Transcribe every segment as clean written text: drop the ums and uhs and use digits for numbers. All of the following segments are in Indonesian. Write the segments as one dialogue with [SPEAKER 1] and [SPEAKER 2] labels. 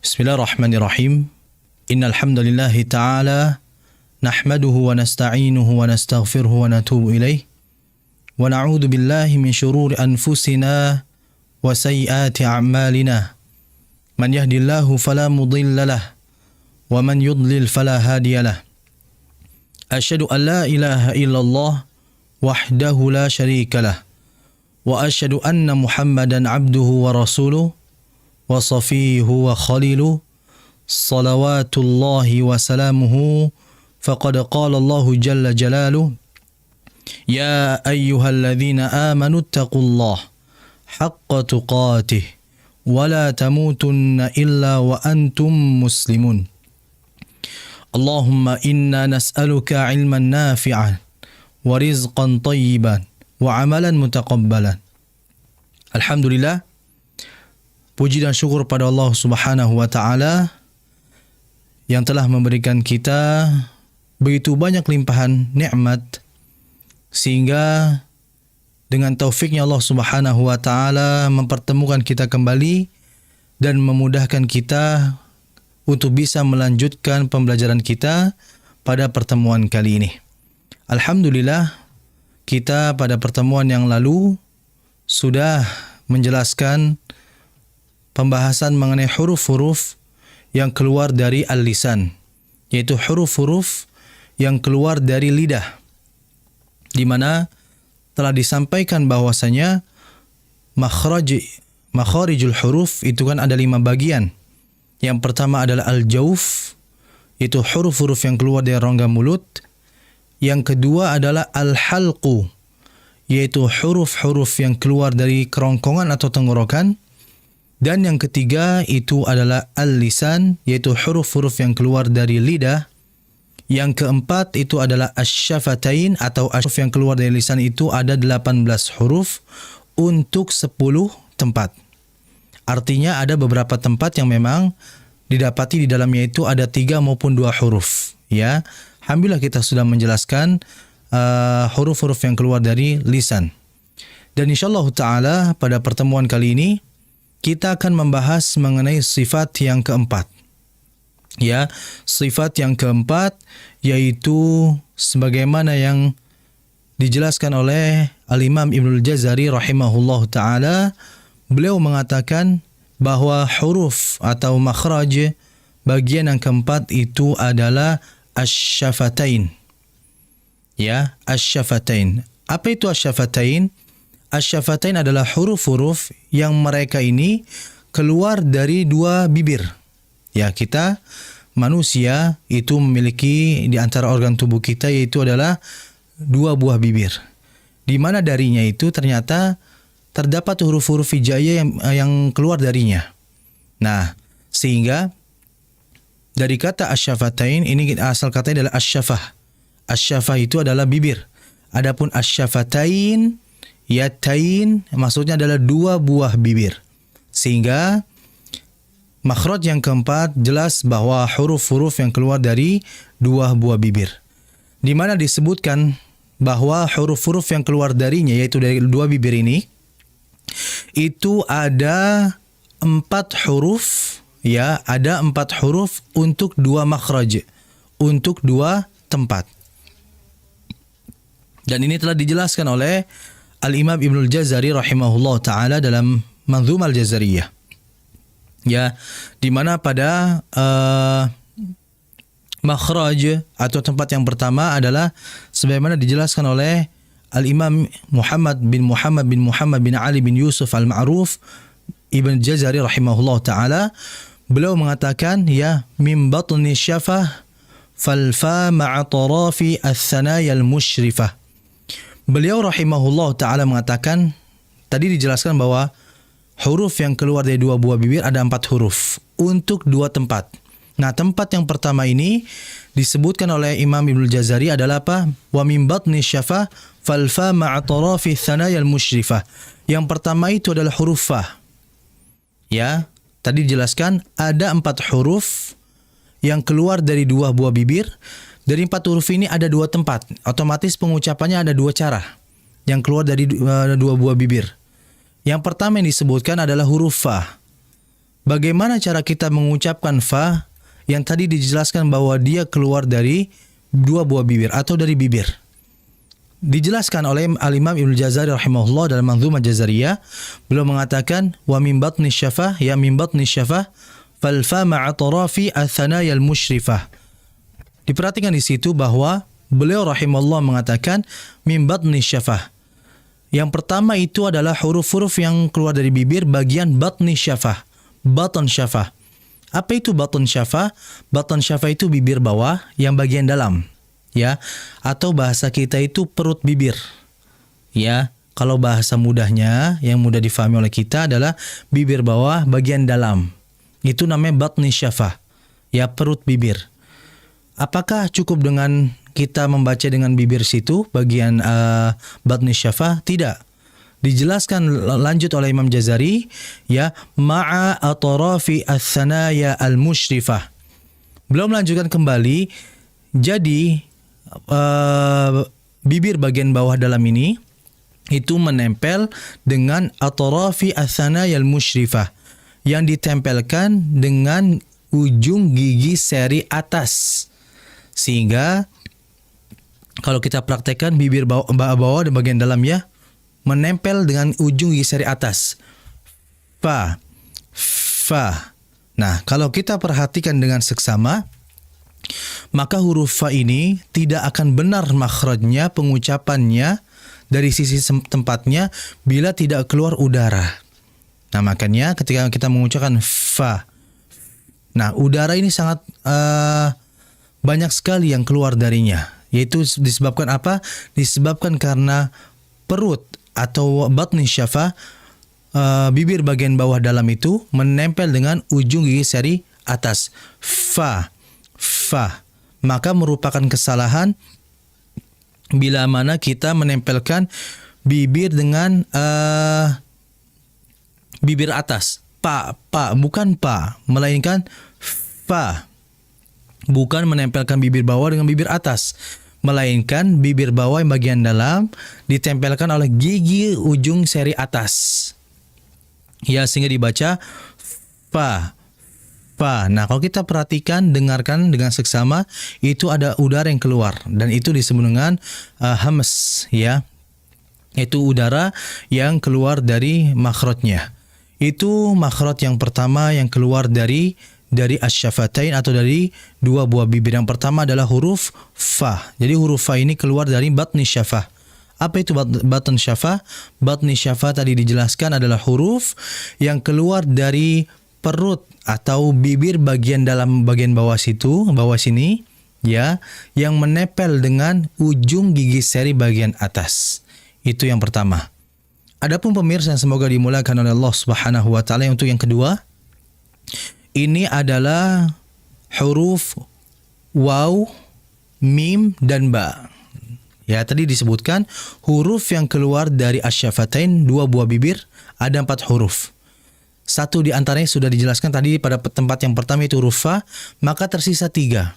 [SPEAKER 1] Bismillahirrahmanirrahim. Innal hamdalillahi ta'ala nahmaduhu wa nasta'inuhu wa nastaghfiruhu wa natubu ilaih. Wa na'udzu billahi min shururi anfusina wa sayyiati a'malina. Man yahdihillahu fala mudilla lahu wa man yudlil fala hadiya lahu. Asyhadu an la ilaha illallah wahdahu la syarika lahu wa asyhadu anna Muhammadan abduhu wa rasuluhu wa safihu wa khalilu salawatullahi wa salamuhu faqad qala Allahu jalla jalaluh ya ayyuhalladzina amanu taqullaha haqqa tuqatih wa la tamutunna illa wa antum muslimun. Allahumma inna nas'aluka ilman nafi'an wa rizqan tayyiban wa amalan mutaqabbalan. Alhamdulillah, puji dan syukur pada Allah Subhanahu wa taala yang telah memberikan kita begitu banyak limpahan nikmat sehingga dengan taufiknya Allah Subhanahu wa taala mempertemukan kita kembali dan memudahkan kita untuk bisa melanjutkan pembelajaran kita pada pertemuan kali ini. Alhamdulillah, kita pada pertemuan yang lalu sudah menjelaskan pembahasan mengenai huruf-huruf yang keluar dari al-lisan, yaitu huruf-huruf yang keluar dari lidah, di mana telah disampaikan bahwasanya makharijul huruf itu kan ada 5 bagian. Yang pertama adalah al-jauf, yaitu huruf-huruf yang keluar dari rongga mulut. Yang kedua adalah al-halqu, yaitu huruf-huruf yang keluar dari kerongkongan atau tenggorokan. Dan yang ketiga itu adalah al-lisan, yaitu huruf-huruf yang keluar dari lidah. Yang keempat itu adalah asy-syafatain atau huruf yang keluar dari lisan itu ada 18 huruf untuk 10 tempat. Artinya ada beberapa tempat yang memang didapati di dalamnya itu ada 3 maupun 2 huruf. Ya, alhamdulillah kita sudah menjelaskan huruf-huruf yang keluar dari lisan. Dan insyaallah ta'ala pada pertemuan kali ini kita akan membahas mengenai sifat yang keempat. Ya, sifat yang keempat yaitu sebagaimana yang dijelaskan oleh Al-Imam Ibnul Jazari rahimahullah ta'ala. Beliau mengatakan bahwa huruf atau makhraj bagian yang keempat itu adalah asy-syafatain. Ya, asy-syafatain. Apa itu asy-syafatain? Asy-syafatain adalah huruf-huruf yang mereka ini keluar dari 2 bibir. Ya, kita manusia itu memiliki di antara organ tubuh kita yaitu adalah 2 buah bibir. Di mana darinya itu ternyata terdapat huruf-huruf hijaiyah yang keluar darinya. Nah, sehingga dari kata asy-syafatain ini asal katanya adalah asy-syafah. Asy-syafah itu adalah bibir. Adapun asy-syafatain yatain maksudnya adalah 2 buah bibir. Sehingga makhraj yang keempat jelas bahwa huruf-huruf yang keluar dari 2 buah bibir. Di mana disebutkan bahwa huruf-huruf yang keluar darinya yaitu dari 2 bibir ini itu ada 4 huruf, ya, ada 4 huruf untuk 2 makhraj, untuk 2 tempat. Dan ini telah dijelaskan oleh Al-Imam Ibnul Jazari rahimahullah ta'ala dalam Manzumah Al-Jazariyah. Ya, di mana pada makhraj atau tempat yang pertama adalah sebagaimana dijelaskan oleh Al-Imam Muhammad bin Ali bin Yusuf Al-Ma'ruf Ibn Jazari rahimahullah ta'ala. Beliau mengatakan, ya, min batni syafah falfa ma'a tarafi al-thanaya al-musyrifah. Beliau rahimahullah ta'ala mengatakan, tadi dijelaskan bahwa huruf yang keluar dari 2 buah bibir ada 4 huruf untuk 2 tempat. Nah, tempat yang pertama ini disebutkan oleh Imam Ibnul Jazari adalah apa? Wa min batni syafah falfa ma'a tarafi thanaya al-musyrifah. Yang pertama itu adalah huruf fa. Ya, tadi dijelaskan ada 4 huruf yang keluar dari 2 buah bibir. Dari 4 huruf ini ada 2 tempat. Otomatis pengucapannya ada 2 cara yang keluar dari 2 buah bibir. Yang pertama yang disebutkan adalah huruf fa. Bagaimana cara kita mengucapkan fa yang tadi dijelaskan bahwa dia keluar dari dua buah bibir atau dari bibir? Dijelaskan oleh Al-Imam Ibnu Jazari rahimahullah dalam Manzumah Jazariyah, beliau mengatakan wa min batni syafah, ya min batni syafah fal fa ma'a tarafi al-thanaya al-musyrifah. Diperhatikan di situ bahwa beliau rahimahullah mengatakan min batni syafah. Yang pertama itu adalah huruf-huruf yang keluar dari bibir bagian batni syafah, batan syafah. Apa itu batan syafah? Batan syafah itu bibir bawah yang bagian dalam, ya. Atau bahasa kita itu perut bibir. Ya, kalau bahasa mudahnya yang mudah difahami oleh kita adalah bibir bawah bagian dalam. Itu namanya batni syafah. Ya, perut bibir. Apakah cukup dengan kita membaca dengan bibir situ bagian batni syafah? Tidak. Dijelaskan lanjut oleh Imam Jazari, ya, ma'a atrafi ats-tsanaya al-musyrifah. Beliau melanjutkan kembali, jadi bibir bagian bawah dalam ini itu menempel dengan atrafi ats-tsanaya al-musyrifah yang ditempelkan dengan ujung gigi seri atas. Sehingga kalau kita praktekkan bibir bawah dan bagian dalam, ya, menempel dengan ujung gigi seri atas. Fa. Fa. Nah, kalau kita perhatikan dengan seksama, maka huruf fa ini tidak akan benar makhrajnya, pengucapannya dari sisi tempatnya bila tidak keluar udara. Nah, makanya ketika kita mengucapkan fa, nah, udara ini sangat banyak sekali yang keluar darinya. Yaitu disebabkan apa? Disebabkan karena perut atau batni syafah, bibir bagian bawah dalam itu menempel dengan ujung gigi seri atas. Fa. Fa. Maka merupakan kesalahan bila mana kita menempelkan bibir dengan bibir atas. Pa, bukan pa, melainkan fa. Bukan menempelkan bibir bawah dengan bibir atas, melainkan bibir bawah yang bagian dalam ditempelkan oleh gigi ujung seri atas. Ya, sehingga dibaca fa. Fa. Nah, kalau kita perhatikan, dengarkan dengan seksama, itu ada udara yang keluar dan itu disebut dengan hams, ya. Itu udara yang keluar dari makhrajnya. Itu makhraj yang pertama yang keluar dari asy-syafatain atau dari dua buah bibir. Yang pertama adalah huruf fa. Jadi huruf fa ini keluar dari batni syafah. Apa itu batan syafah? Batni syafah tadi dijelaskan adalah huruf yang keluar dari perut atau bibir bagian dalam bagian bawah situ, bawah sini, ya, yang menempel dengan ujung gigi seri bagian atas. Itu yang pertama. Adapun pemirsa yang semoga dimuliakan oleh Allah Subhanahu wa taala, untuk yang kedua, ini adalah huruf waw, mim, dan ba. Ya, tadi disebutkan huruf yang keluar dari asy-syafatain, dua buah bibir, ada 4 huruf. Satu di antaranya sudah dijelaskan tadi pada tempat yang pertama, itu huruf fa, maka tersisa 3.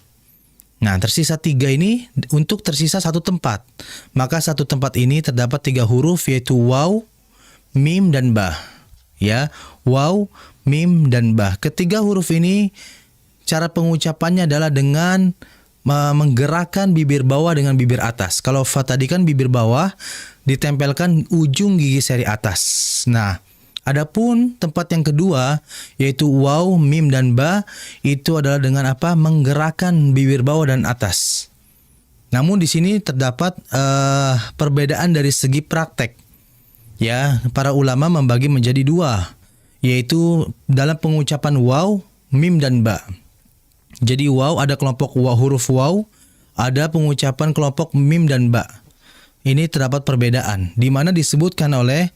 [SPEAKER 1] Nah, tersisa 3 ini untuk tersisa satu tempat. Maka satu tempat ini terdapat 3 huruf, yaitu waw, mim, dan ba. Ya, waw, mim, dan ba. Ketiga huruf ini cara pengucapannya adalah dengan menggerakkan bibir bawah dengan bibir atas. Kalau fa tadi kan bibir bawah ditempelkan ujung gigi seri atas. Nah, adapun tempat yang kedua, yaitu waw, mim, dan ba, itu adalah dengan apa? Menggerakkan bibir bawah dan atas. Namun di sini terdapat perbedaan dari segi praktek. Ya, para ulama membagi menjadi 2, yaitu dalam pengucapan waw, mim, dan ba. Jadi waw ada kelompok huruf waw, ada pengucapan kelompok mim dan ba. Ini terdapat perbedaan, di mana disebutkan oleh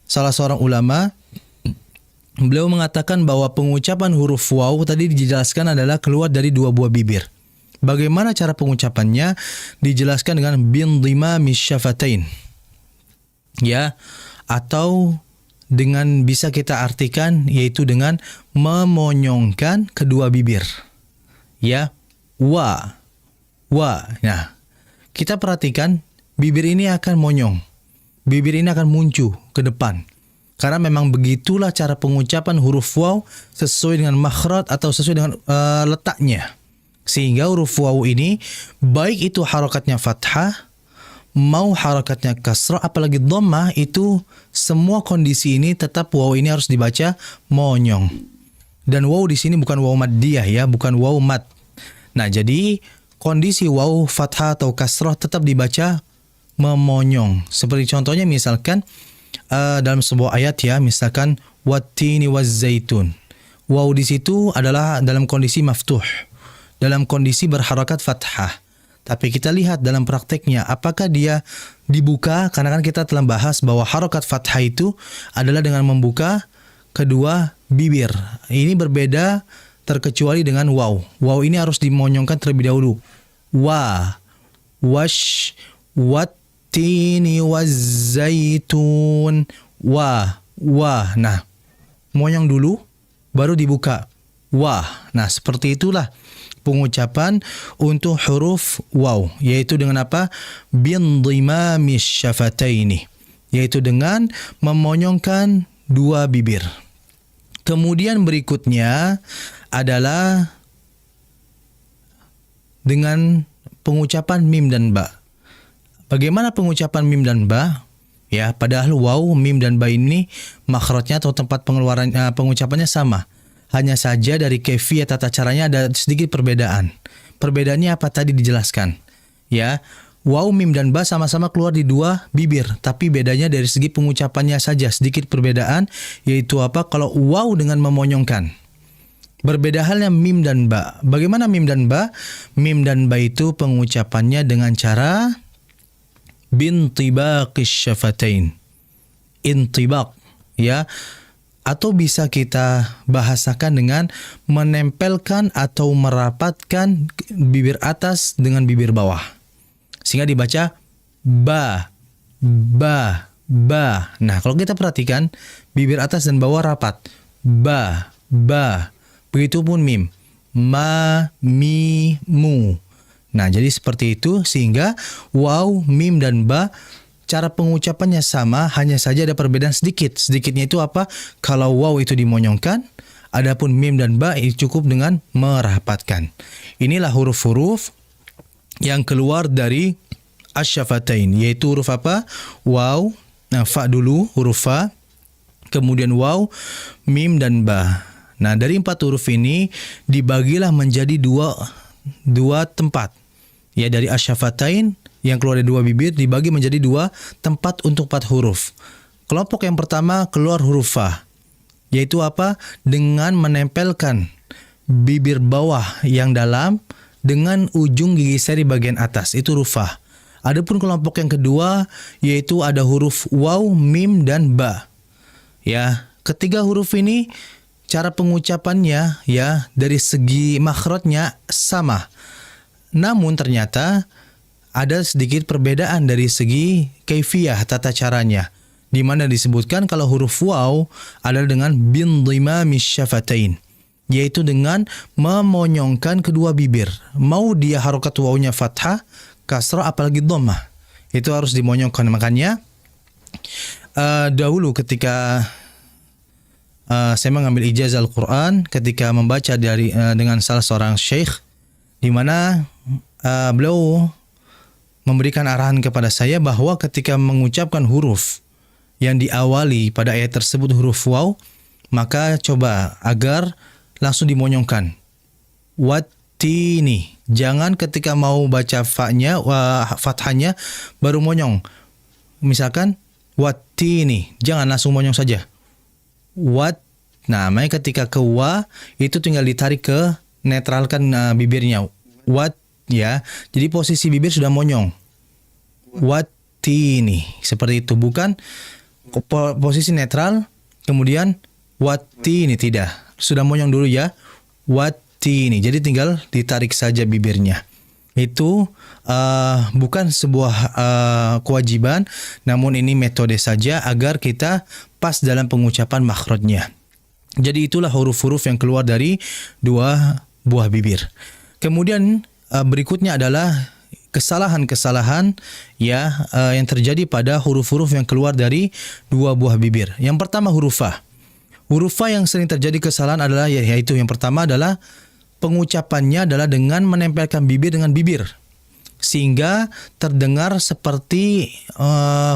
[SPEAKER 1] salah seorang ulama, beliau mengatakan bahwa pengucapan huruf waw tadi dijelaskan adalah keluar dari 2 buah bibir. Bagaimana cara pengucapannya? Dijelaskan dengan bindimami syafatain. Ya, atau dengan bisa kita artikan yaitu dengan memonyongkan kedua bibir. Ya, wa. Nah, kita perhatikan bibir ini akan monyong. Bibir ini akan muncul ke depan. Karena memang begitulah cara pengucapan huruf waw sesuai dengan makhraj atau sesuai dengan letaknya. Sehingga huruf waw ini baik itu harakatnya fathah mau harakatnya kasrah apalagi dhammah, itu semua kondisi ini tetap waw ini harus dibaca monyong. Dan waw di sini bukan waw maddiyah ya, bukan waw mad. Nah, jadi kondisi waw fathah atau kasrah tetap dibaca memonyong. Seperti contohnya misalkan dalam sebuah ayat ya, misalkan wattini wazzaitun. Waw di situ adalah dalam kondisi maftuh, dalam kondisi berharakat fathah. Tapi kita lihat dalam prakteknya apakah dia dibuka, karena kan kita telah bahas bahwa harakat fathah itu adalah dengan membuka kedua bibir. Ini berbeda terkecuali dengan waw. Waw ini harus dimonyongkan terlebih dahulu. Wa, wash, wattini wazzaitun. Wa. Nah, monyong dulu baru dibuka. Wa. Nah, seperti itulah pengucapan untuk huruf waw, yaitu dengan apa? Bindhimamis syafataini, yaitu dengan memonyongkan dua bibir. Kemudian berikutnya adalah dengan pengucapan mim dan ba. Bagaimana pengucapan mim dan ba? Ya, padahal waw, mim dan ba ini makhrajnya atau tempat pengeluaran pengucapannya sama. Hanya saja dari kaifiyah tata caranya ada sedikit perbedaan. Perbedaannya apa tadi dijelaskan. Ya, waw, mim dan ba sama-sama keluar di dua bibir, tapi bedanya dari segi pengucapannya saja sedikit perbedaan, yaitu apa? Kalau waw dengan memonyongkan. Berbeda halnya mim dan ba. Bagaimana mim dan ba? Mim dan ba itu pengucapannya dengan cara bintibaqis syafatain. Intibaq, ya. Atau bisa kita bahasakan dengan menempelkan atau merapatkan bibir atas dengan bibir bawah. Sehingga dibaca ba, ba, ba. Nah, kalau kita perhatikan, bibir atas dan bawah rapat. Ba, ba. Begitupun mim. Ma, mi, mu. Nah, jadi seperti itu sehingga waw, mim, dan ba cara pengucapannya sama, hanya saja ada perbedaan sedikit. Sedikitnya itu apa? Kalau waw itu dimonyongkan, adapun mim dan ba itu cukup dengan merapatkan. Inilah huruf-huruf yang keluar dari asyafatain, yaitu huruf apa? Waw, nah, fa dulu, huruf fa, kemudian waw, mim, dan ba. Nah, dari 4 huruf ini dibagilah menjadi dua tempat. Ya, dari asyafatain yang keluar dari 2 bibir dibagi menjadi 2 tempat untuk 4 huruf. Kelompok yang pertama keluar huruf fa, yaitu apa? Dengan menempelkan bibir bawah yang dalam dengan ujung gigi seri bagian atas, itu huruf fa. Adapun kelompok yang kedua yaitu ada huruf waw, mim, dan ba. Ya, ketiga huruf ini cara pengucapannya ya dari segi makhrajnya sama. Namun ternyata ada sedikit perbedaan dari segi kaifiyah tata caranya, di mana disebutkan kalau huruf waw adalah dengan bindhimamis syafatain, yaitu dengan memonyongkan kedua bibir. Mau dia harokat wawnya fathah, kasrah, apalagi dhammah, itu harus dimonyongkan. Makanya dahulu ketika saya mengambil ijazah Al-Quran, ketika membaca dengan salah seorang syekh, di mana beliau memberikan arahan kepada saya bahwa ketika mengucapkan huruf yang diawali pada ayat tersebut huruf waw, maka coba agar langsung dimonyongkan. Wattini. Jangan ketika mau baca fa-nya, fathahnya baru monyong. Misalkan wattini, jangan langsung monyong saja. Nah, makanya ketika ke wa itu tinggal ditarik ke netralkan bibirnya. Wat, ya. Jadi posisi bibir sudah monyong. Wattini, seperti itu, bukan posisi netral kemudian wattini, tidak. Sudah monyong dulu ya. Wattini. Jadi tinggal ditarik saja bibirnya. Itu bukan sebuah kewajiban, namun ini metode saja agar kita pas dalam pengucapan makhrajnya. Jadi itulah huruf-huruf yang keluar dari 2 buah bibir. Kemudian berikutnya adalah kesalahan-kesalahan ya yang terjadi pada huruf-huruf yang keluar dari dua buah bibir. Yang pertama huruf fa. Huruf fa yang sering terjadi kesalahan adalah yaitu yang pertama adalah pengucapannya adalah dengan menempelkan bibir dengan bibir sehingga terdengar seperti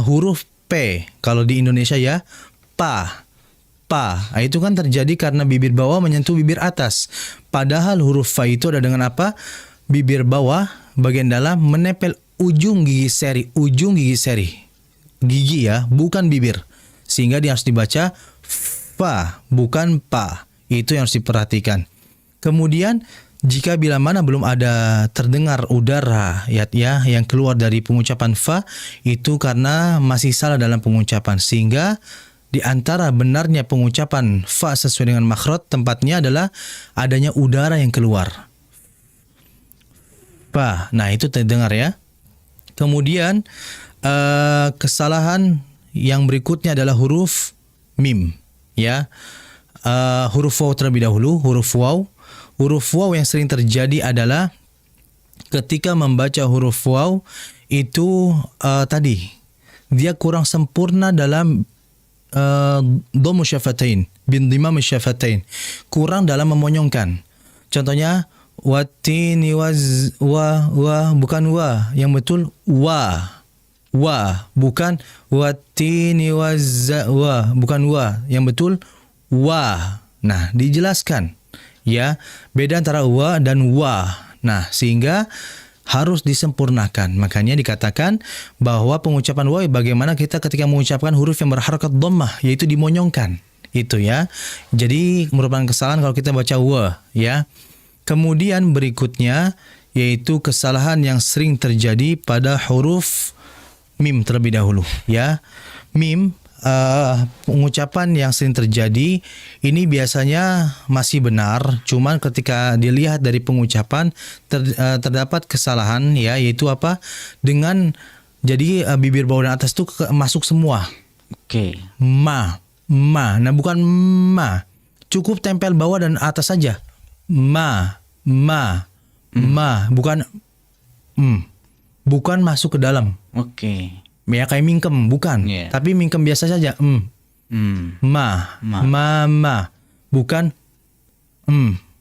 [SPEAKER 1] huruf P kalau di Indonesia ya, pa. Nah, itu kan terjadi karena bibir bawah menyentuh bibir atas. Padahal huruf fa itu ada dengan apa? Bibir bawah bagian dalam menempel ujung gigi seri. Gigi ya, bukan bibir. Sehingga dia harus dibaca fa, bukan pa. Itu yang harus diperhatikan. Kemudian jika bila mana belum ada terdengar udara ya yang keluar dari pengucapan fa, itu karena masih salah dalam pengucapan. Sehingga di antara benarnya pengucapan fa sesuai dengan makhraj tempatnya adalah adanya udara yang keluar. Fa. Nah, itu terdengar ya. Kemudian kesalahan yang berikutnya adalah huruf mim ya. Huruf waw terlebih dahulu, huruf waw. Huruf waw yang sering terjadi adalah ketika membaca huruf waw itu tadi dia kurang sempurna dalam dhammu syafatain, bindimam syafatain. Kurang dalam memonyongkan. Contohnya watini bukan wa, yang betul wa, bukan watini bukan wa, yang betul wa. Nah, dijelaskan ya, beda antara wa dan wa. Nah, sehingga harus disempurnakan. Makanya dikatakan bahwa pengucapan wa bagaimana kita ketika mengucapkan huruf yang berharakat dhammah, yaitu dimonyongkan. Itu ya. Jadi merupakan kesalahan kalau kita baca wa ya. Kemudian berikutnya yaitu kesalahan yang sering terjadi pada huruf mim terlebih dahulu ya. Mim pengucapan yang sering terjadi ini biasanya masih benar, cuman ketika dilihat dari pengucapan terdapat kesalahan ya, yaitu apa? Dengan jadi bibir bawah dan atas itu masuk semua.
[SPEAKER 2] Oke.
[SPEAKER 1] Ma. Nah, bukan ma. Cukup tempel bawah dan atas saja. Ma, bukan bukan masuk ke dalam.
[SPEAKER 2] Oke.
[SPEAKER 1] Ya kayak mingkem, bukan.
[SPEAKER 2] Yeah.
[SPEAKER 1] Tapi mingkem biasa saja. Ma. Bukan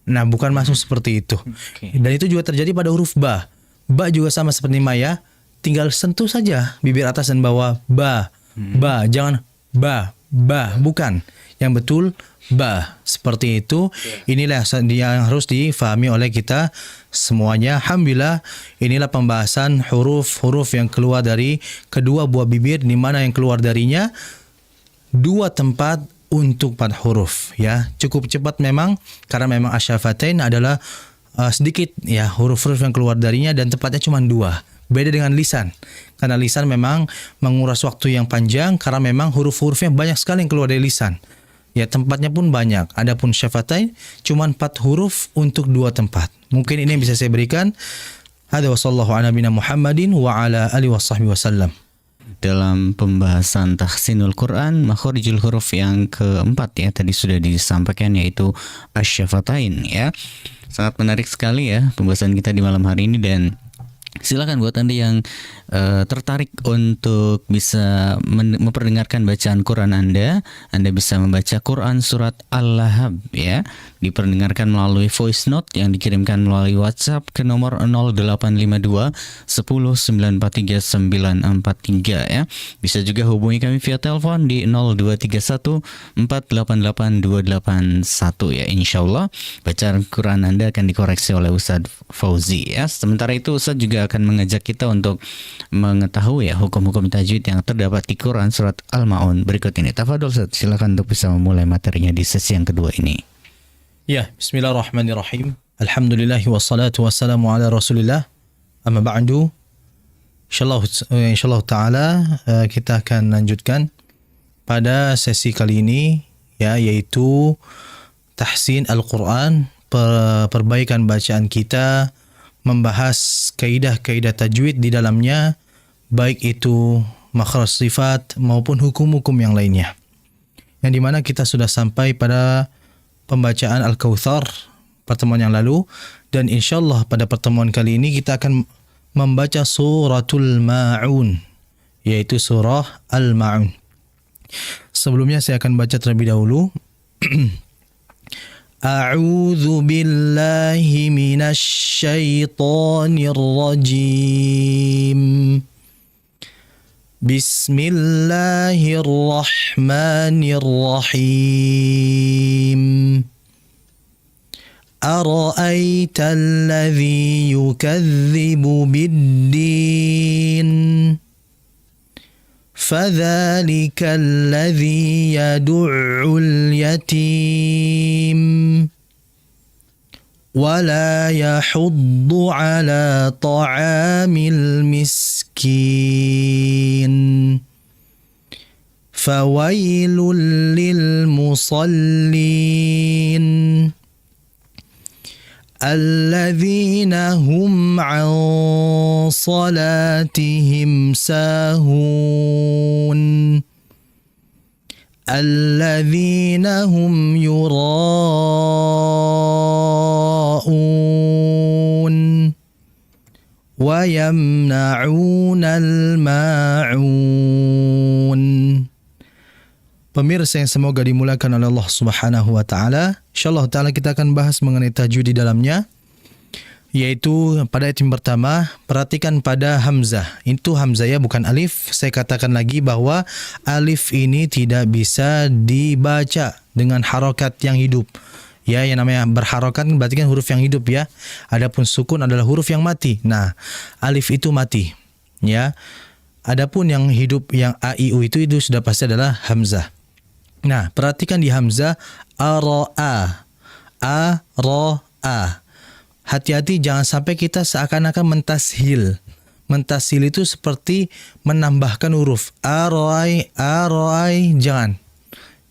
[SPEAKER 1] Nah, bukan masuk seperti itu.
[SPEAKER 2] Okay.
[SPEAKER 1] Dan itu juga terjadi pada huruf ba. Ba juga sama seperti ma ya. Tinggal sentuh saja bibir atas dan bawah. Ba. Jangan ba. Bukan. Yang betul ba. Seperti itu. Inilah yang harus difahami oleh kita semuanya. Alhamdulillah, inilah pembahasan huruf-huruf yang keluar dari kedua buah bibir, di mana yang keluar darinya dua tempat untuk 4 huruf ya. Cukup cepat memang karena memang asyafatain adalah sedikit ya huruf-huruf yang keluar darinya dan tempatnya cuma 2. Beda dengan lisan. Karena lisan memang menguras waktu yang panjang karena memang huruf-hurufnya banyak sekali yang keluar dari lisan. Ya, tempatnya pun banyak. Adapun syafatain cuma 4 huruf untuk 2 tempat. Mungkin ini yang bisa saya berikan. Hadza wa sallallahu ala nabiyina Muhammadin wa ala alihi wasahbihi wasallam.
[SPEAKER 2] Dalam pembahasan tahsinul Quran, makharijul huruf yang keempat ya tadi sudah disampaikan, yaitu asyafatain ya. Sangat menarik sekali ya pembahasan kita di malam hari ini, dan silakan buat Anda yang tertarik untuk bisa memperdengarkan bacaan Quran Anda bisa membaca Quran surat Al-Lahab ya, diperdengarkan melalui voice note yang dikirimkan melalui WhatsApp ke nomor 0852 10943 943 ya. Bisa juga hubungi kami via telepon di 0231 488 281 ya. Insyaallah bacaan Quran Anda akan dikoreksi oleh Ustadz Fauzi ya. Sementara itu Ustadz juga akan mengajak kita untuk mengetahui ya hukum-hukum tajwid yang terdapat di Quran surat Al-Ma'un berikut ini. Tafadhol Ustaz, silakan untuk bisa memulai materinya di sesi yang kedua ini.
[SPEAKER 1] Ya, bismillahirrahmanirrahim. Alhamdulillahi wassalatu wassalamu ala Rasulillah. Amma ba'du. Insyaallah taala kita akan lanjutkan pada sesi kali ini ya, yaitu tahsin Al-Quran, perbaikan bacaan kita, membahas kaidah-kaidah tajwid di dalamnya, baik itu makhraj sifat maupun hukum-hukum yang lainnya. Yang dimana kita sudah sampai pada pembacaan Al-Kautsar pertemuan yang lalu, dan insyaallah pada pertemuan kali ini kita akan membaca suratul Ma'un, yaitu surah Al-Ma'un. Sebelumnya saya akan baca terlebih dahulu. A'udzu billahi minasy syaithanir rajim. Bismillahirrahmanirrahim. أرأيت الذي يكذب بالدين فذلك الذي يدع اليتيم ولا يحض على طعام المسكين فويل للمصلين الذين هم عن صلاتهم ساهون الذين هم يراءون ويمنعون الماعون. Pemirsa yang semoga dimulakan oleh Allah Subhanahu wa taala. Insyaallah taala kita akan bahas mengenai tajwid di dalamnya, yaitu pada ayat yang pertama, perhatikan pada hamzah. Itu hamzah ya, bukan alif. Saya katakan lagi bahwa alif ini tidak bisa dibaca dengan harokat yang hidup. Ya, yang namanya berharokat berarti kan huruf yang hidup ya. Adapun sukun adalah huruf yang mati. Nah, alif itu mati. Ya. Adapun yang hidup yang a i u itu sudah pasti adalah hamzah. Nah, perhatikan di hamzah a-ra-a. A-ra-a. Hati-hati jangan sampai kita seakan-akan mentashil. Mentashil itu seperti menambahkan huruf. A-ra-ai, a-ra-ai, jangan.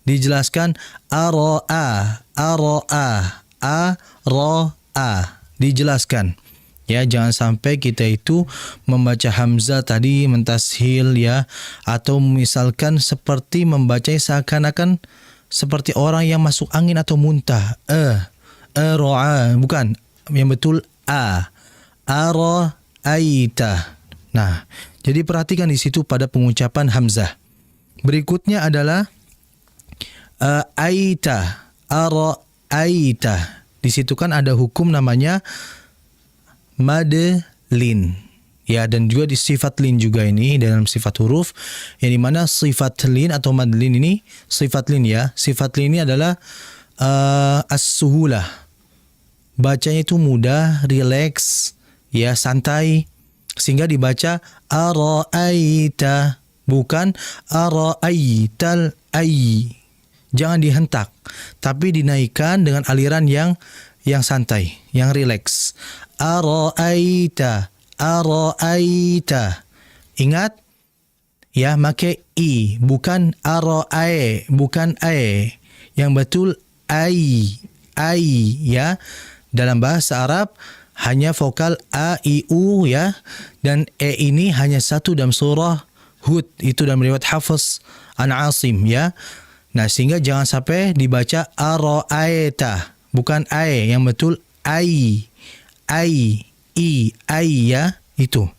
[SPEAKER 1] Dijelaskan a-ra-a, a-ra-a, a-ra-a. Dijelaskan. Ya, jangan sampai kita itu membaca hamzah tadi mentashil ya, atau misalkan seperti membaca seakan-akan seperti orang yang masuk angin atau muntah. Ro'a, bukan. Yang betul Ara'aita. Nah, jadi perhatikan di situ pada pengucapan hamzah. Berikutnya adalah aita, ara'aita. Di situ kan ada hukum namanya madlin. Ya, dan juga di sifat lin juga ini dalam sifat huruf, yang dimana sifat lin atau madlin ini, sifat lin ya, sifat lin ini adalah as-suhulah. Bacanya itu mudah, rileks, ya, santai, sehingga dibaca ara'aita, bukan ara'aital ai. Jangan dihentak, tapi dinaikkan dengan aliran yang santai, yang rileks. Ara'aita, ara'aita. Ingat ya, pakai i, bukan ara'ai, bukan ai. Yang betul ai ya. Dalam bahasa Arab hanya vokal a, i, u ya, dan e ini hanya satu dalam surah Hud, itu dalam riwayat Hafiz an Asim ya. Nah, sehingga jangan sampai dibaca ara'aita, bukan ai, yang betul ai, i, ya, itu.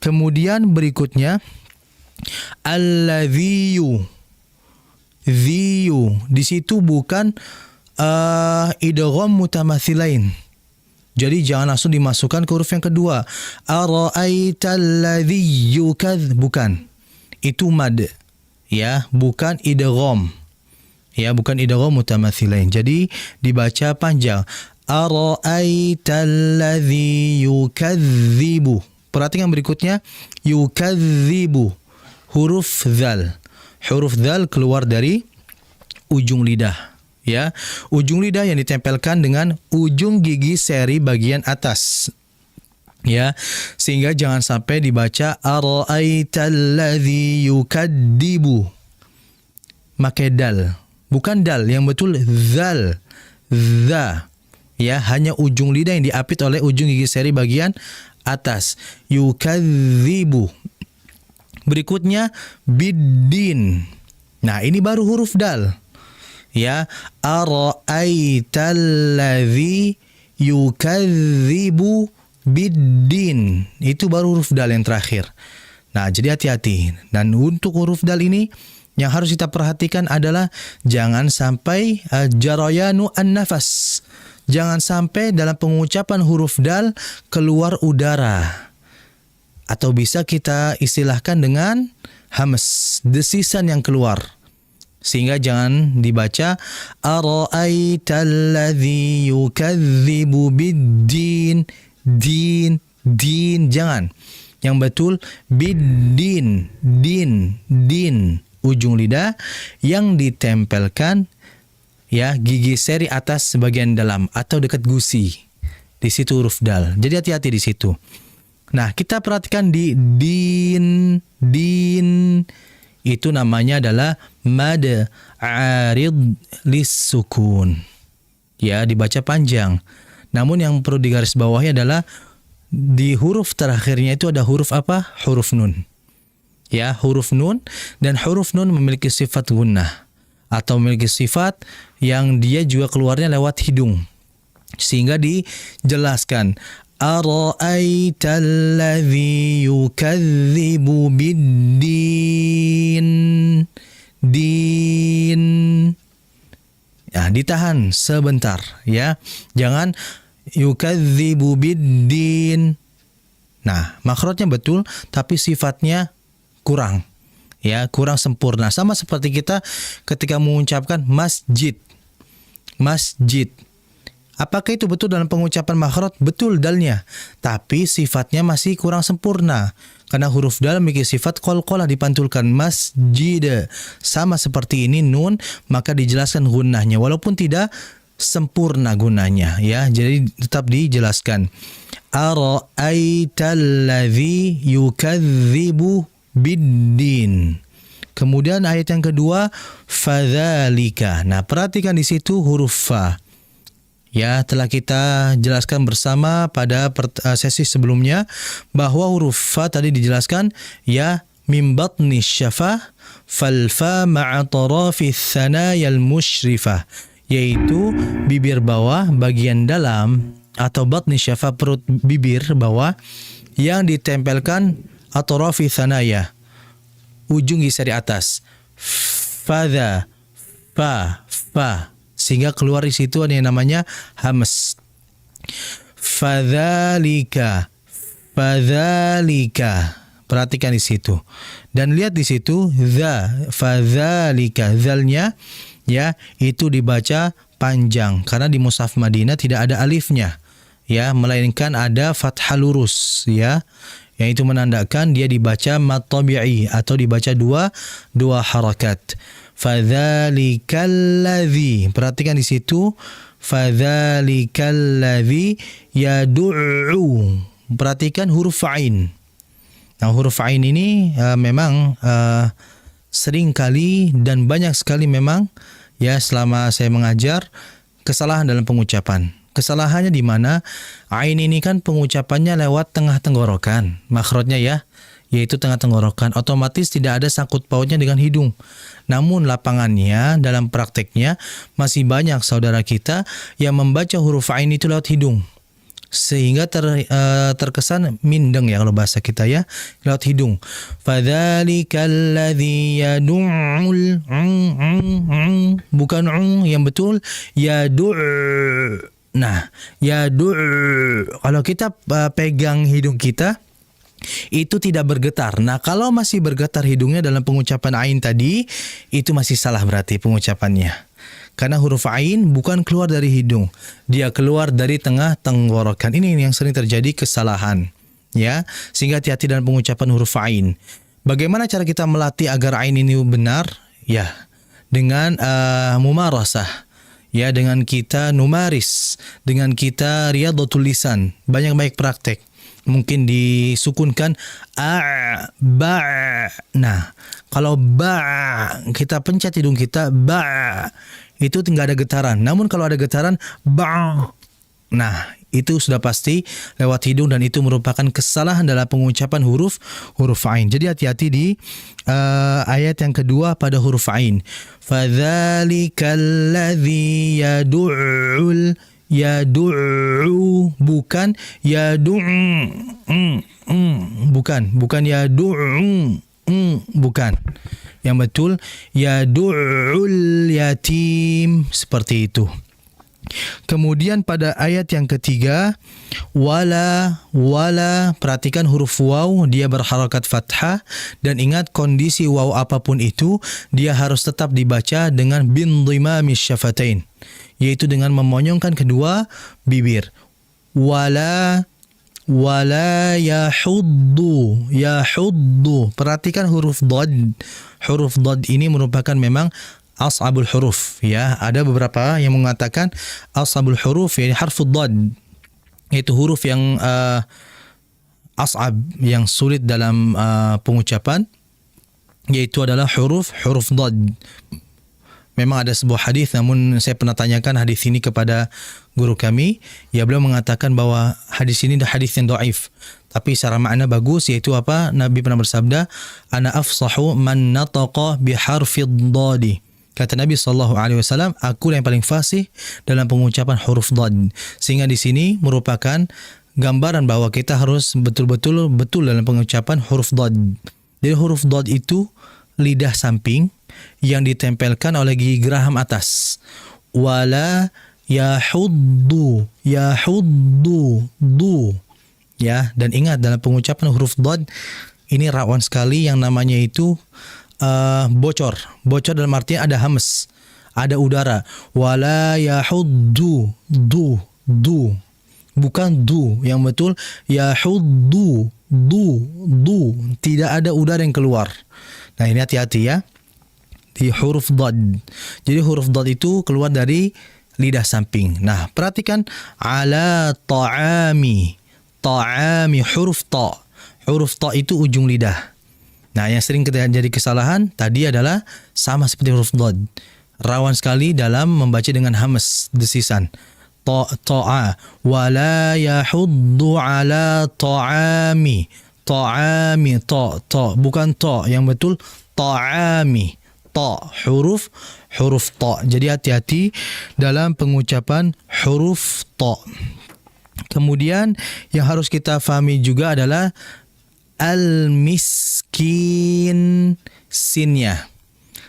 [SPEAKER 1] Kemudian berikutnya alladhiyu, dhiyu. Di situ bukan idgham mutamathilain. Jadi jangan langsung dimasukkan ke huruf yang kedua. Ara'aital ladzi yukadz, bukan. Itu mad. Ya, bukan idgham. Ya, bukan idgham mutamathilain. Jadi dibaca panjang. Ara'aital ladzi yukadzibu. Perhatikan berikutnya, yukadzibu. Huruf dzal. Huruf dzal keluar dari ujung lidah. Ya, ujung lidah yang ditempelkan dengan ujung gigi seri bagian atas. Ya, sehingga jangan sampai dibaca ara'aital ladzi yukadzibu. Pakai dal. Bukan dal, yang betul dzal. Dza. Ya, hanya ujung lidah yang diapit oleh ujung gigi seri bagian atas. Yukadzibu. Berikutnya biddin. Nah, ini baru huruf dal. Ya, ara'aital ladzi yukadzibu biddin. Itu baru huruf dal yang terakhir. Nah, jadi hati-hati. Dan untuk huruf dal ini yang harus kita perhatikan adalah jangan sampai jarayanu an-nafas. Jangan sampai dalam pengucapan huruf dal keluar udara. Atau bisa kita istilahkan dengan hams, desisan yang keluar. Sehingga jangan dibaca ara'aitalladzi yukadzibu biddin, din, jangan. Yang betul biddin, din, ujung lidah yang ditempelkan ya gigi seri atas bagian dalam atau dekat gusi. Di situ huruf dal. Jadi hati-hati di situ. Nah, kita perhatikan di din itu namanya adalah mad arid lis-sukun. Ya, dibaca panjang. Namun yang perlu digarisbawahi adalah di huruf terakhirnya itu ada huruf apa? Huruf nun. Ya, huruf nun, dan huruf nun memiliki sifat gunnah atau memiliki sifat yang dia juga keluarnya lewat hidung. Sehingga dijelaskan ara'aitalladzi yukadzibu biddin, din. Ya, ditahan sebentar ya. Jangan yukadzibu biddin. Nah, makhrajnya betul tapi sifatnya kurang. Ya, kurang sempurna. Sama seperti kita ketika mengucapkan masjid. Masjid. Apakah itu betul dalam pengucapan makhraj? Betul dalnya. Tapi sifatnya masih kurang sempurna. Karena huruf dal memiliki sifat qalqalah, dipantulkan masjid. Sama seperti ini nun, maka dijelaskan gunnahnya walaupun tidak sempurna gunanya ya. Jadi tetap dijelaskan. Ara'aitalladzi yukadzibu biddin. Kemudian ayat yang kedua fadzalika. Nah, perhatikan di situ huruf fa. Ya, telah kita jelaskan bersama pada sesi sebelumnya bahwa huruf fa tadi dijelaskan ya min batni syafah fal fa ma'a tarafi tsanayal musyrifah, yaitu bibir bawah bagian dalam atau batni syafah, perut bibir bawah yang ditempelkan atrafi tsanaya, ujung gigi di atas. Fadha, fa, sehingga keluar di situ ada yang namanya hams. Fadzalika. Perhatikan di situ. Dan lihat di situ fadzalika, zalnya ya itu dibaca panjang karena di mushaf Madinah tidak ada alifnya ya, melainkan ada fathah lurus ya. Yang itu menandakan dia dibaca mad tabi'i atau dibaca dua harakat. Fadzalikalladzi. Perhatikan di situ fadzalikalladzi yad'u. Perhatikan huruf ain. Nah, huruf ain ini memang sering kali dan banyak sekali memang ya selama saya mengajar kesalahan dalam pengucapan. Kesalahannya di mana? Ain ini kan pengucapannya lewat tengah tenggorokan, makhrajnya ya, yaitu tengah tenggorokan. Otomatis tidak ada sangkut pautnya dengan hidung. Namun lapangannya dalam prakteknya masih banyak saudara kita yang membaca huruf ain itu lewat hidung. Sehingga terkesan mindeng ya kalau bahasa kita ya, lewat hidung. Fadzalikalladzi yad'ul bukan yang betul yad'u. Nah, kalau kita pegang hidung kita itu tidak bergetar. Nah, kalau masih bergetar hidungnya dalam pengucapan ain tadi, itu masih salah berarti pengucapannya. Karena huruf ain bukan keluar dari hidung, dia keluar dari tengah tenggorokan. Ini yang sering terjadi kesalahan, ya. Sehingga hati-hati dalam pengucapan huruf ain. Bagaimana cara kita melatih agar ain ini benar? Ya, dengan mumarasah. Ya, dengan kita numaris, dengan kita riyadhatul lisan, banyak-banyak praktek. Mungkin disukunkan a, ba. Nah, kalau ba kita pencet hidung kita ba, itu tidak ada getaran. Namun kalau ada getaran ba. Nah, itu sudah pasti lewat hidung dan itu merupakan kesalahan dalam pengucapan huruf ain. Jadi hati-hati di ayat yang kedua pada huruf ain. Fadzalikal ladzi yad'u bukan bukan bukan. Yang betul yadu'ul yatim, seperti itu. Kemudian pada ayat yang ketiga, wala, perhatikan huruf waw dia berharakat fathah, dan ingat kondisi waw apapun itu dia harus tetap dibaca dengan bindhimamis syafatain, yaitu dengan memonyongkan kedua bibir. Wala yahuddu, perhatikan huruf dad. Huruf dad ini merupakan memang as'abul huruf, ya. Ada beberapa yang mengatakan as'abul huruf yani harfud dad, yaitu huruf yang as'ab, yang sulit dalam pengucapan, yaitu adalah huruf dad. Memang ada sebuah hadis, namun saya pernah tanyakan hadis ini kepada guru kami, ya, beliau mengatakan bahwa hadis ini adalah hadis yang dhaif, tapi secara makna bagus, yaitu apa? Nabi pernah bersabda, ana afsahu man nataqa biharfid dadi. Kata Nabi SAW, aku yang paling fasih dalam pengucapan huruf dad. Sehingga di sini merupakan gambaran bahwa kita harus betul dalam pengucapan huruf dad. Jadi huruf dad itu lidah samping yang ditempelkan oleh gigi geraham atas. Wala yahuddu, du. Ya, dan ingat dalam pengucapan huruf dad ini rawan sekali yang namanya itu bocor dalam artian ada hamas, ada udara. Wala yahuddu, du, bukan du, yang betul yahuddu, du, tidak ada udara yang keluar. Nah, ini hati-hati ya di huruf dad. Jadi huruf dad itu keluar dari lidah samping. Nah, perhatikan ala ta'ami, huruf ta itu ujung lidah. Nah, yang sering terjadi kesalahan tadi adalah sama seperti huruf dad. Rawan sekali dalam membaca dengan hamas, desisan. Ta'a, wala yahuddu ala ta'ami. Ta'ami, ta, bukan ta, yang betul ta'ami. Ta, huruf ta. Jadi hati-hati dalam pengucapan huruf ta. Kemudian yang harus kita fahami juga adalah al-miskin, sinnya.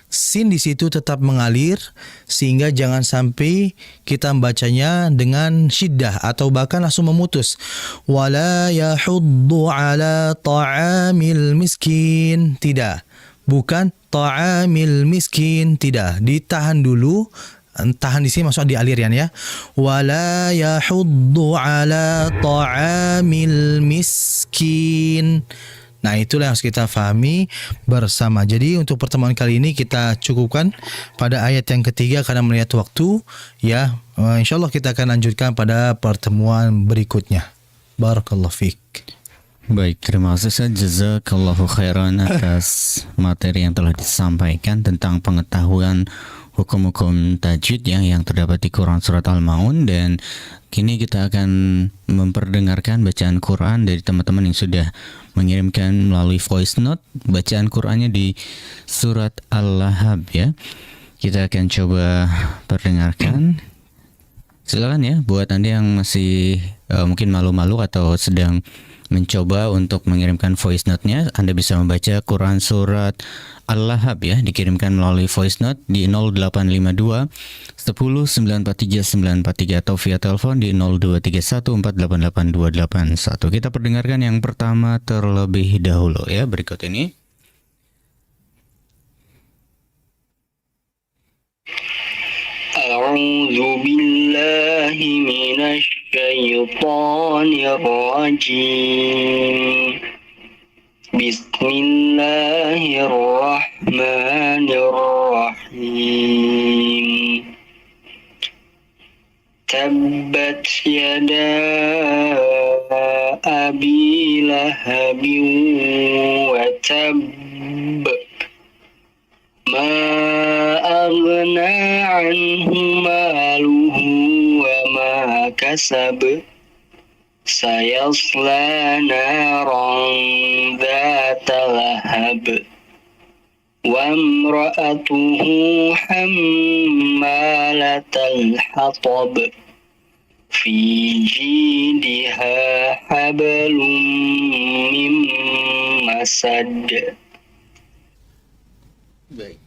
[SPEAKER 1] Sin di situ tetap mengalir sehingga jangan sampai kita membacanya dengan syiddah atau bahkan langsung memutus. Wala yahuddu ala ta'amil miskin. Tidak. Bukan ta'amil miskin, tidak. Ditahan dulu. Tahan di sini maksudnya dialirkan ya. Wala yahuddu ala ta'amil miskin. Nah, itulah yang harus kita fahami bersama. Jadi untuk pertemuan kali ini kita cukupkan pada ayat yang ketiga karena melihat waktu, ya. InsyaAllah kita akan lanjutkan pada pertemuan berikutnya. Barakallahu fiik.
[SPEAKER 2] Baik, terima kasih. Jazakallahu khairan atas materi yang telah disampaikan tentang pengetahuan hukum-hukum tajwid yang terdapat di Quran Surat Al-Maun. Dan kini kita akan memperdengarkan bacaan Quran dari teman-teman yang sudah mengirimkan melalui voice note bacaan Qurannya di Surat Al-Lahab, ya. Kita akan coba perdengarkan. Silakan ya buat Anda yang masih mungkin malu-malu atau sedang mencoba untuk mengirimkan voice note-nya, Anda bisa membaca Quran Surat Al-Lahab, ya, dikirimkan melalui voice note di 0852 10 943 943 atau via telepon di 0231 488 281. Kita perdengarkan yang pertama terlebih dahulu, ya, berikut ini.
[SPEAKER 3] A'udzu billahi minasy syaithanir rajim. Bismillahirrahmanirrahim. Tabbat yada abi lahabin wa tab. Ma aghna anhu maluhu wa ma kasab. Sayasla naran dhata lahab. Wa imra'atuhu hammalatal hatab. Fi hablum mim masad.
[SPEAKER 2] Baik,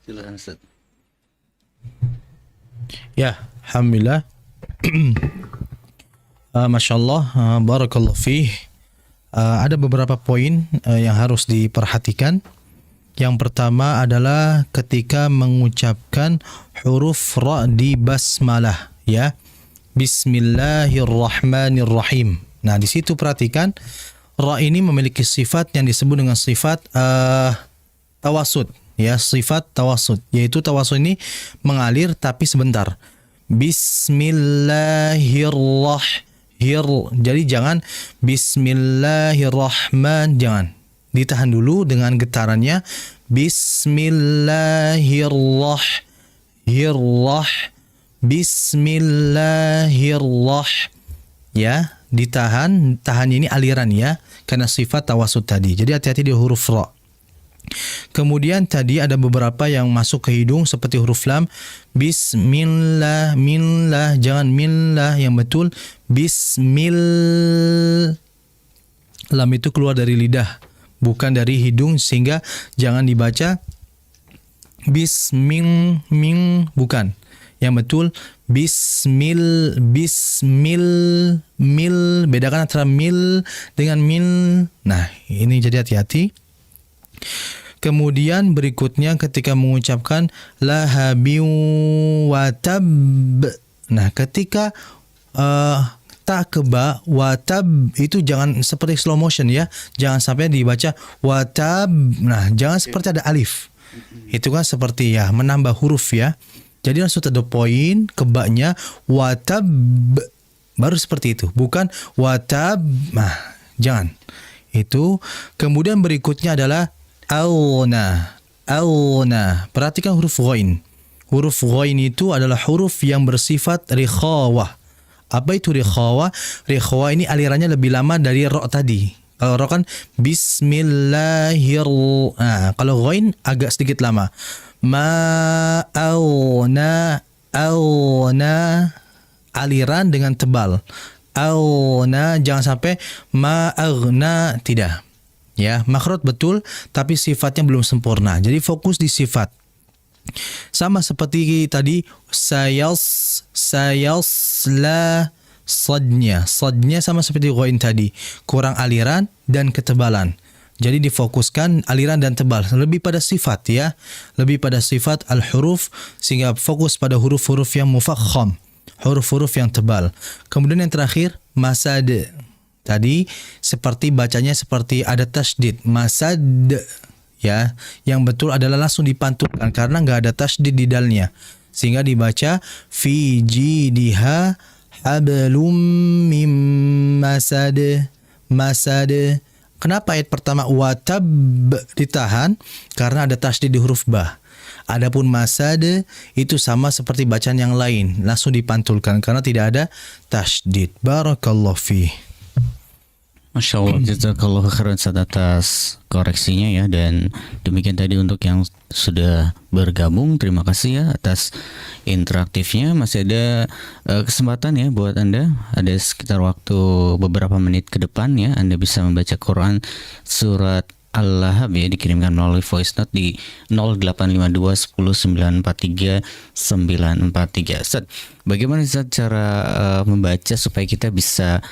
[SPEAKER 2] silakan Ustaz.
[SPEAKER 1] Ya, alhamdulillah. Masya Allah, barakallahu fih. Ada beberapa poin yang harus diperhatikan. Yang pertama adalah ketika mengucapkan huruf ra di basmalah, ya. Bismillahirrahmanirrahim. Nah, di situ perhatikan ra ini memiliki sifat yang disebut dengan sifat tawasud, ya, sifat tawasud, yaitu tawasud ini mengalir tapi sebentar. Jadi jangan bismillahirrahman, jangan. Ditahan dulu dengan getarannya. Bismillahirrah. Ya, ditahan. Tahan ini aliran, ya, karena sifat tawasud tadi. Jadi hati-hati di huruf ra. Kemudian tadi ada beberapa yang masuk ke hidung seperti huruf lam. Bismillah, millah, jangan millah, yang betul bismil. Lam itu keluar dari lidah, bukan dari hidung, sehingga jangan dibaca bismil, bukan. Yang betul bismil, mil. Bedakan antara mil dengan mil. Nah, ini jadi hati-hati. Kemudian berikutnya ketika mengucapkan lahabi watab. Nah, ketika ta ke ba, watab itu jangan seperti slow motion, ya. Jangan sampai dibaca watab. Nah, jangan seperti ada alif. Itu kan seperti, ya, menambah huruf, ya. Jadi langsung to the point, ke ba-nya watab. Baru seperti itu, bukan watab. Nah, jangan. Itu. Kemudian berikutnya adalah auna. Perhatikan huruf ghain. Huruf ghain itu adalah huruf yang bersifat rikhawah. Apa itu rikhawah? Rikhawah ini alirannya lebih lama dari ra tadi. Kalau ra kan bismillahirrahmanirrahim. Nah, kalau ghain agak sedikit lama. Auna. Aliran dengan tebal. Auna, jangan sampai ma'aghna, tidak. Ya, makhraj betul, tapi sifatnya belum sempurna. Jadi fokus di sifat. Sama seperti tadi, sayasla, sadnya sama seperti ghain tadi, kurang aliran dan ketebalan. Jadi difokuskan aliran dan tebal, lebih pada sifat, ya, lebih pada sifat al-huruf, sehingga fokus pada huruf-huruf yang mufakham, huruf-huruf yang tebal. Kemudian yang terakhir, masad. Tadi seperti bacanya seperti ada tasydid, masad, ya. Yang betul adalah langsung dipantulkan karena nggak ada tasydid di dalnya, sehingga dibaca fi jidiha hablum mim masad. Kenapa ayat pertama watab ditahan? Karena ada tasydid di huruf ba. Adapun masad itu sama seperti bacaan yang lain, langsung dipantulkan karena tidak ada tasydid. Barakallahu fi.
[SPEAKER 2] Masya Allah, jazakallahu khairan Ustaz atas koreksinya, ya. Dan demikian tadi untuk yang sudah bergabung, terima kasih, ya, atas interaktifnya. Masih ada kesempatan, ya, buat Anda. Ada sekitar waktu beberapa menit ke depan, ya. Anda bisa membaca Quran surat Al-Lahab, ya, dikirimkan melalui voice note di 0852 10 943 943. Ustaz, bagaimana Ustaz cara membaca supaya kita bisa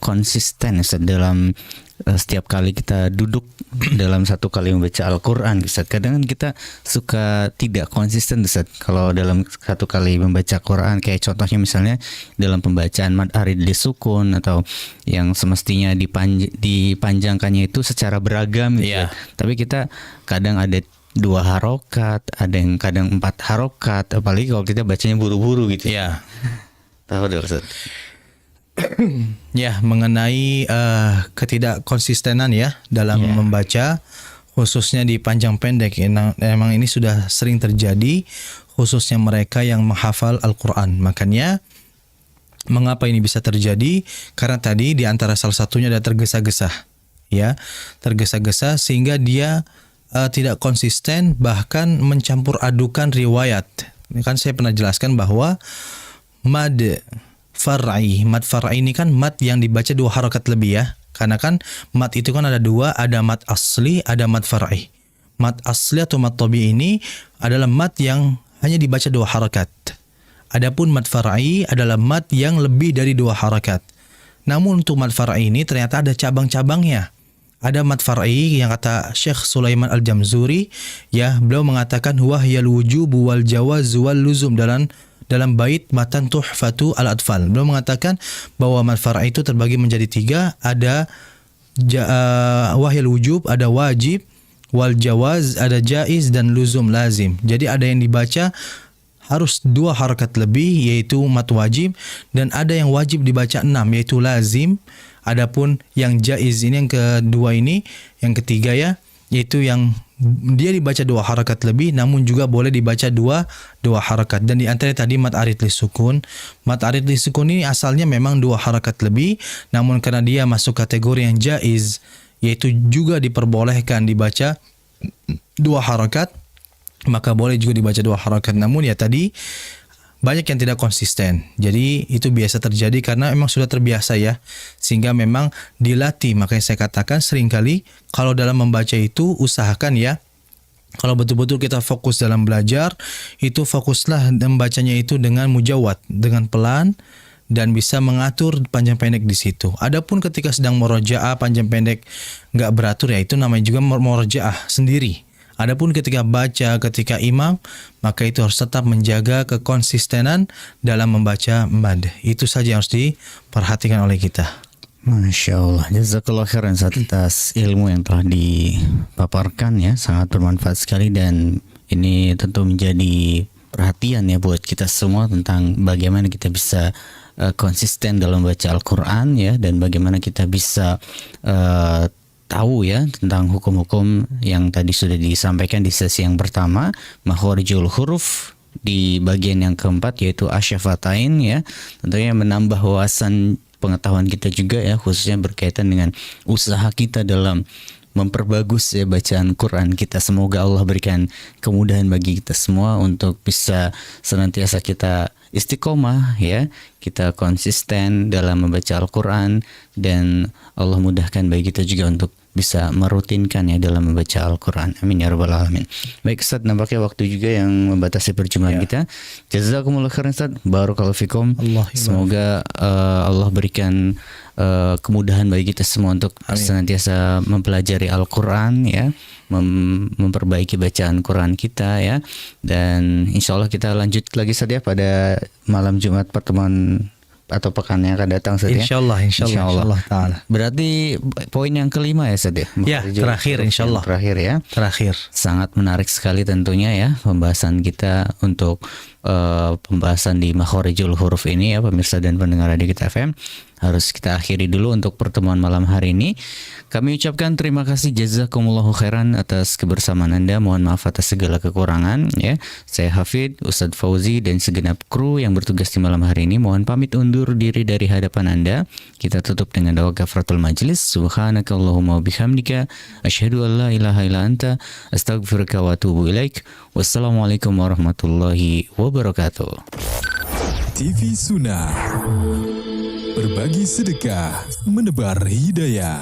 [SPEAKER 2] konsisten, Ustaz, dalam setiap kali kita duduk dalam satu kali membaca Al-Quran, Ustaz? Kadang kita suka tidak konsisten, Ustaz, kalau dalam satu kali membaca Quran. Kayak contohnya misalnya dalam pembacaan mad arid disukun, atau yang semestinya dipanjangkannya itu secara beragam, gitu.
[SPEAKER 1] Yeah.
[SPEAKER 2] Tapi kita kadang ada 2 harokat, ada yang kadang 4 harokat, apalagi kalau kita bacanya buru-buru, gitu.
[SPEAKER 1] Ya.
[SPEAKER 2] Tahu deh, Ustaz.
[SPEAKER 1] Ya, mengenai ketidakkonsistenan, ya, dalam membaca, khususnya di panjang pendek. Emang ini sudah sering terjadi, khususnya mereka yang menghafal Al-Quran. Makanya mengapa ini bisa terjadi? Karena tadi di antara salah satunya ada tergesa-gesa, ya, tergesa-gesa sehingga dia tidak konsisten, bahkan mencampur adukan riwayat. Kan saya pernah jelaskan bahwa mad far'i. Mad far'i ini kan mad yang dibaca 2 harakat lebih ya. Karena kan mad itu kan ada 2, ada mad asli, ada mad far'i. Mad asli atau mad tabi'i ini adalah mad yang hanya dibaca 2 harakat. Adapun mad far'i adalah mad yang lebih dari 2 harakat. Namun untuk mad far'i ini ternyata ada cabang-cabangnya. Ada mad far'i yang kata Syekh Sulaiman Al-Jamzuri, ya, beliau mengatakan wahyal wujubu wal jawaz wal luzum dalam bait matan Tuhfatu al-Atfal. Beliau mengatakan bahwa mad far'i itu terbagi menjadi 3, ada wahyal wujub, ada wajib, wal jawaz, ada jaiz, dan luzum lazim. Jadi ada yang dibaca harus 2 harakat lebih yaitu mad wajib, dan ada yang wajib dibaca 6 yaitu lazim. Adapun yang jaiz ini yang kedua ini, yang ketiga ya, yaitu yang dia dibaca 2 harakat lebih namun juga boleh dibaca 2 harakat. Dan di antara tadi mad arid li sukun. Mad arid li sukun ini asalnya memang 2 harakat lebih, namun karena dia masuk kategori yang jaiz yaitu juga diperbolehkan dibaca 2 harakat, maka boleh juga dibaca 2 harakat. Namun ya tadi banyak yang tidak konsisten. Jadi itu biasa terjadi karena memang sudah terbiasa ya. Sehingga memang dilatih. Makanya saya katakan seringkali kalau dalam membaca itu usahakan ya, kalau betul-betul kita fokus dalam belajar, itu fokuslah membacanya itu dengan mujawad, dengan pelan, dan bisa mengatur panjang pendek di situ. Adapun ketika sedang murojaah panjang pendek nggak beratur ya itu namanya juga murojaah sendiri. Adapun ketika baca, ketika imam, maka itu harus tetap menjaga kekonsistenan dalam membaca mad. Itu saja yang harus diperhatikan oleh kita.
[SPEAKER 2] Masya Allah, jazakallah khairan atas ilmu yang telah dipaparkan ya, sangat bermanfaat sekali, dan ini tentu menjadi perhatian ya buat kita semua tentang bagaimana kita bisa konsisten dalam baca Al-Quran ya, dan bagaimana kita bisa tahu ya tentang hukum-hukum yang tadi sudah disampaikan di sesi yang pertama, makhorijul huruf di bagian yang keempat yaitu asyafatain ya, tentunya menambah wawasan pengetahuan kita juga ya, khususnya berkaitan dengan usaha kita dalam memperbagus ya bacaan Quran kita. Semoga Allah berikan kemudahan bagi kita semua untuk bisa senantiasa kita istiqomah ya, kita konsisten dalam membaca Al-Quran, dan Allah mudahkan bagi kita juga untuk bisa merutinkan ya dalam membaca Al-Quran. Amin ya rabbal alamin. Baik Ustaz, nampaknya waktu juga yang membatasi perjumpaan kita. Jazakumullah khairan Ustaz, barakallahu fikum. Semoga Allah berikan kemudahan bagi kita semua untuk senantiasa mempelajari Al-Quran ya, memperbaiki bacaan Quran kita ya, dan insya Allah kita lanjut lagi saja pada malam Jumat pertemuan atau pekan yang akan datang saja.
[SPEAKER 1] Insyaallah taala.
[SPEAKER 2] Berarti poin yang kelima ya Ustaz ya.
[SPEAKER 1] Ya, terakhir insyaallah.
[SPEAKER 2] Terakhir ya.
[SPEAKER 1] Terakhir. Sangat
[SPEAKER 2] Menarik sekali tentunya ya pembahasan kita untuk pembahasan di makhorijul huruf ini ya, pemirsa dan pendengar Radio Kita FM. Harus kita akhiri dulu untuk pertemuan malam hari ini. Kami ucapkan terima kasih, jazakumullahu khairan atas kebersamaan Anda. Mohon maaf atas segala kekurangan ya. Saya Hafid, Ustadz Fauzi, dan segenap kru yang bertugas di malam hari ini mohon pamit undur diri dari hadapan Anda. Kita tutup dengan doa kafaratul majlis. Subhanakallahumma wa bihamdika asyhadu an la ilaha illa anta astaghfiruka wa atubu ilaik. Wassalamualaikum warahmatullahi wabarakatuh.
[SPEAKER 4] TV Sunnah, berbagi sedekah, menebar hidayah.